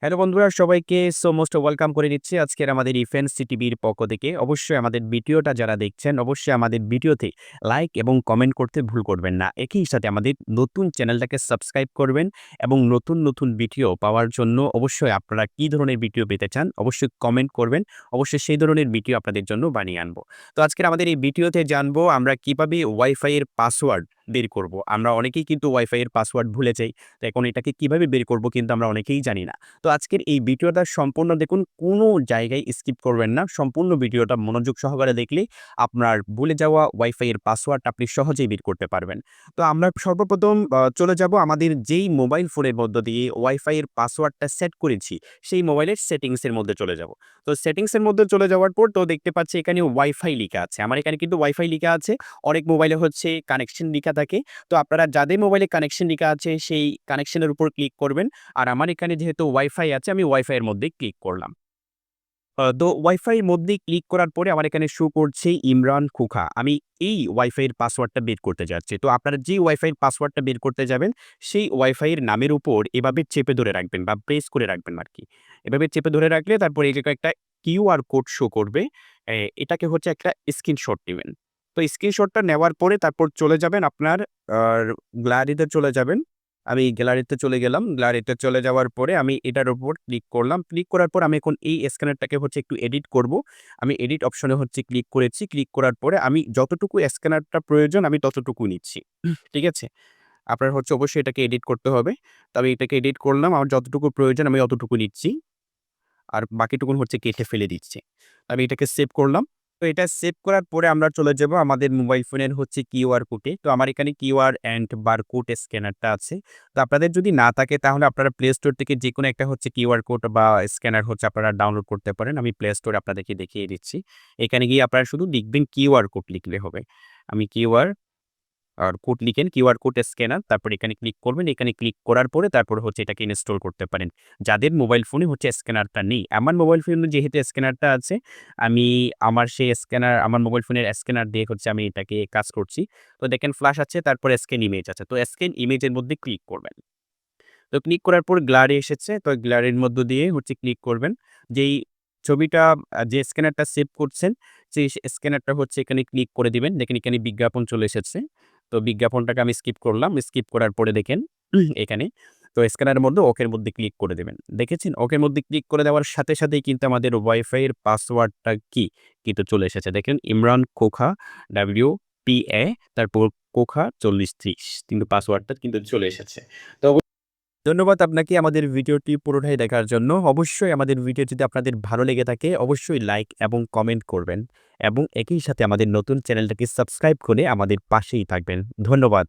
Hello বন্ধুরা, সবাইকে most welcome করে নিচ্ছি আজকের আমাদের ইফেন্সি টিভির পক্ষ থেকে। অবশ্যই আমাদের ভিডিওটা যারা দেখছেন, অবশ্যই আমাদের ভিডিওতে লাইক এবং কমেন্ট করতে ভুল করবেন না। একই সাথে আমাদের নতুন চ্যানেলটাকে সাবস্ক্রাইব করবেন এবং নতুন ভিডিও পাওয়ার জন্য অবশ্যই আপনারা কী ধরনের ভিডিও পেতে চান, অবশ্যই কমেন্ট করবেন। অবশ্যই সেই ধরনের ভিডিও আপনাদের জন্য বানিয়ে আনবো। তো আজকের আমাদের এই ভিডিওতে জানবো আমরা কিভাবে ওয়াইফাই এর পাসওয়ার্ড বের করব। আমরা অনেকেই কিন্তু ওয়াইফাই এর পাসওয়ার্ড ভুলে যাই। তো এখন এটাকে কিভাবে বের করব কিন্তু আমরা অনেকেই জানি না। তো আজকের এই ভিডিওটা সম্পূর্ণ দেখুন, কোনো জায়গায় স্কিপ করবেন না। সম্পূর্ণ ভিডিওটা মনোযোগ সহকারে দেখলেই আপনার ভুলে যাওয়া ওয়াইফাই এর পাসওয়ার্ডটা আপনি সহজেই বের করতে পারবেন। তো আমরা সর্বপ্রথম চলে যাব আমাদের যেই মোবাইল ফোনের মধ্য দিয়ে ওয়াইফাই এর পাসওয়ার্ডটা সেট করেছি, সেই মোবাইলের সেটিংস এর মধ্যে চলে যাব। তো সেটিংস এর মধ্যে চলে যাওয়ার পর তো দেখতে পাচ্ছি এখানে ওয়াইফাই লিখা আছে। আমার এখানে কিন্তু ওয়াইফাই লিখা আছে। অনেক মোবাইলে হচ্ছে কানেকশন লিখা থাকে। তো আপনারা যাদের মোবাইলে কানেকশন লিখা আছে সেই কানেকশনের উপর ক্লিক করবেন। আর আমার এখানে যেহেতু ওয়াইফাই আছে, আমি ওয়াইফাই এর মধ্যেই ক্লিক করলাম। তো ওয়াইফাই এর মধ্যেই ক্লিক করার পরে আমার এখানে শো করছে ইমরান খোকা। আমি এই ওয়াইফাই এর পাসওয়ার্ডটা বের করতে যাচ্ছি। তো আপনারা যে ওয়াইফাই এর পাসওয়ার্ডটা বের করতে যাবেন, সেই ওয়াইফাই এর নামের উপর এভাবে চেপে ধরে রাখবেন বা প্রেস করে রাখবেন আরকি। এভাবে চেপে ধরে রাখলে তারপরে এই জায়গায় একটা কিউআর কোড শো করবে। এটাকে হচ্ছে একটা স্ক্রিনশট নিবেন। তো স্ক্রিনশটটা নেওয়ার পরে তারপর চলে যাবেন আপনার আর গ্যালারিতে চলে যাবেন। আমি গ্যালারিতে চলে গেলাম। গ্যালারিতে চলে যাওয়ার পরে আমি এটার উপর ক্লিক করলাম। ক্লিক করার পর আমি এখন এই স্ক্যানারটাকে হচ্ছে একটু এডিট করব। আমি এডিট অপশনে হচ্ছে ক্লিক করেছি। ক্লিক করার পরে আমি যতটুকু স্ক্যানারটা প্রয়োজন আমি ততটুকু নিচ্ছি। ঠিক আছে? আপনার হচ্ছে অবশ্যই এটাকে এডিট করতে হবে। তো আমি এটাকে এডিট করলাম। আমার যতটুকু প্রয়োজন আমি অতটুকু নিচ্ছি। আর বাকিটুকুন হচ্ছে কেটে ফেলে দিচ্ছি। আমি এটাকে সেভ করলাম। তো এটা সেভ করার পরে আমরা চলে যাব আমাদের মোবাইল ফোনের হচ্ছে কিউআর কোডে। তো আমার এখানে কিউআর অ্যান্ড বারকোড স্ক্যানারটা আছে। তো আপনাদের যদি না থাকে তাহলে আপনারা প্লে স্টোর থেকে যেকোনো একটা হচ্ছে কিউআর কোড বা স্ক্যানার হচ্ছে আপনারা ডাউনলোড করতে পারেন। আমি প্লে স্টোরে আপনাদেরকে দেখিয়ে দিচ্ছি। এখানে গিয়ে আপনারা শুধু লিখবেন কিউআর কোড লিখলে হবে। আমি কিউআর আর কোড লিখেন কিউআর কোড স্ক্যানার, তারপর এখানে ক্লিক করবেন। এখানে ক্লিক করার পরে তারপর হচ্ছে এটাকে ইনস্টল করতে পারেন। যাদের মোবাইল ফোনে হচ্ছে স্ক্যানারটা নেই, আমার মোবাইল ফোনে যেহেতু স্ক্যানারটা আছে, আমি আমার সেই স্ক্যানার আমার মোবাইল ফোনের স্ক্যানার দিয়ে হচ্ছে আমি এটাকে কাজ করছি। তো দেখেন ফ্ল্যাশ আছে, তারপর স্ক্যান ইমেজ আছে। তো স্ক্যান ইমেজের মধ্যে ক্লিক করবেন। তো ক্লিক করার পর গ্যালারি এসেছে। তো গ্যালারির মধ্য দিয়ে হচ্ছে ক্লিক করবেন। যেই ছবিটা যে স্ক্যানারটা সেভ করছেন, সেই স্ক্যানারটা হচ্ছে এখানে ক্লিক করে দিবেন। দেখেন এখানে বিজ্ঞাপন চলে এসেছে। তো বিজ্ঞাপনটাকে আমি স্কিপ করলাম। স্কিপ করার পরে দেখেন এখানে তো স্ক্যানারের মধ্যে ওকের মধ্যে ক্লিক করে দিবেন। দেখেছেন? ওকের মধ্যে ক্লিক করে দেওয়ার সাথেই কিন্তু আমাদের ওয়াইফাই এর পাসওয়ার্ডটা কি কিন্তু চলে এসেছে। দেখেন ইমরান খোকা WPA তারপর খোকা ৪০৩০ কিন্তু পাসওয়ার্ডটা কিন্তু চলে এসেছে। তো ধন্যবাদ আপনাকে আমাদের ভিডিওটি পুরোটাই দেখার জন্য। অবশ্যই আমাদের ভিডিও যদি আপনাদের ভালো লেগে থাকে অবশ্যই লাইক এবং কমেন্ট করবেন এবং একই সাথে আমাদের নতুন চ্যানেলটাকে সাবস্ক্রাইব করে আমাদের পাশেই থাকবেন। ধন্যবাদ।